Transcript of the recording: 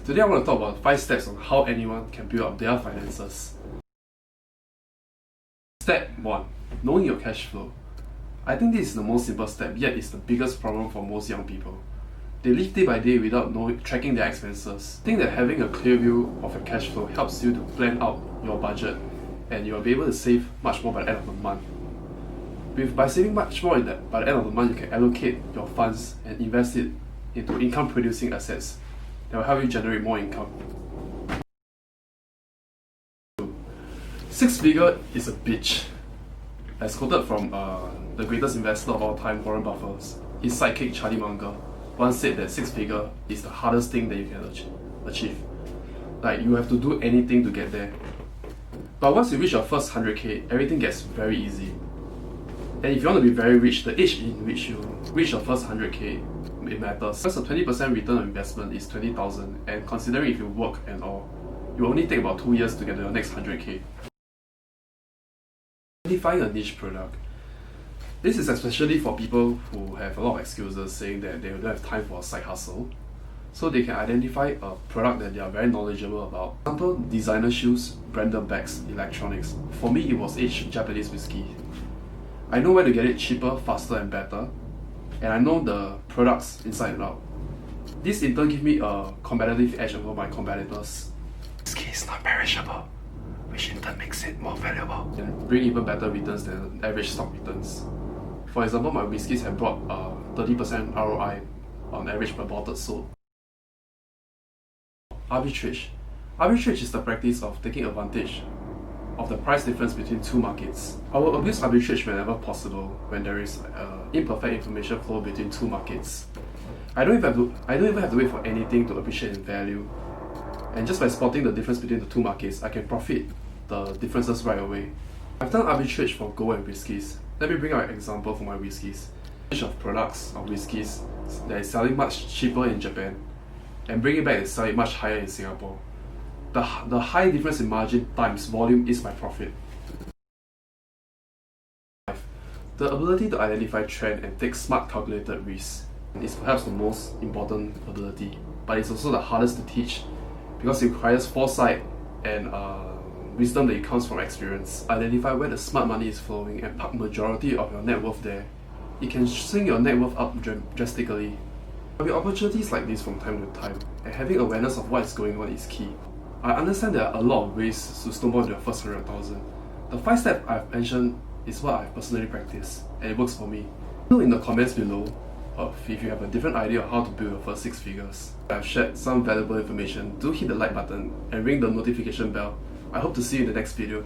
Today I want to talk about 5 steps on how anyone can build up their finances. Step 1. Knowing your cash flow. I think this is the most simple step, yet it's the biggest problem for most young people. They live day by day without tracking their expenses. I think that having a clear view of your cash flow helps you to plan out your budget, and you'll be able to save much more by the end of the month. By saving much more by the end of the month, you can allocate your funds and invest it into income producing assets that will help you generate more income. 6-figure is a bitch. As quoted from the greatest investor of all time, Warren Buffett, his sidekick Charlie Munger once said that 6-figure is the hardest thing that you can achieve. Like, you have to do anything to get there. But once you reach your first 100k, everything gets very easy. And if you want to be very rich, the age in which you reach your first 100k, it matters. Because a 20% return on investment is 20,000, and considering if you work and all, you only take about 2 years to get to your next 100k. Identifying a niche product. This is especially for people who have a lot of excuses saying that they don't have time for a side hustle. So they can identify a product that they are very knowledgeable about. For example, designer shoes, branded bags, electronics. For me, it was aged Japanese whiskey. I know where to get it cheaper, faster and better, and I know the products inside and out. This in turn gives me a competitive edge over my competitors. Whiskey is not perishable, which in turn makes it more valuable and bring even better returns than average stock returns. For example, my whiskies have brought 30% ROI on average per bottle sold. Arbitrage. Arbitrage is the practice of taking advantage of the price difference between two markets. I will abuse arbitrage whenever possible when there is imperfect information flow between two markets. I don't even have to wait for anything to appreciate in value. And just by spotting the difference between the two markets, I can profit the differences right away. I've done arbitrage for gold and whiskies. Let me bring out an example for my whiskies. A range of products of whiskies that is selling much cheaper in Japan and bring it back and sell it much higher in Singapore. The high difference in margin times volume is my profit. The ability to identify trend and take smart calculated risks is perhaps the most important ability, but it's also the hardest to teach because it requires foresight and wisdom that comes from experience. Identify where the smart money is flowing and park majority of your net worth there. It can swing your net worth up drastically. There will be opportunities like this from time to time, and having awareness of what is going on is key. I understand there are a lot of ways to snowball into your first 100,000. The 5 steps I've mentioned is what I've personally practiced, and it works for me. Know in the comments below if you have a different idea of how to build your first 6 figures. If I've shared some valuable information, do hit the like button and ring the notification bell. I hope to see you in the next video.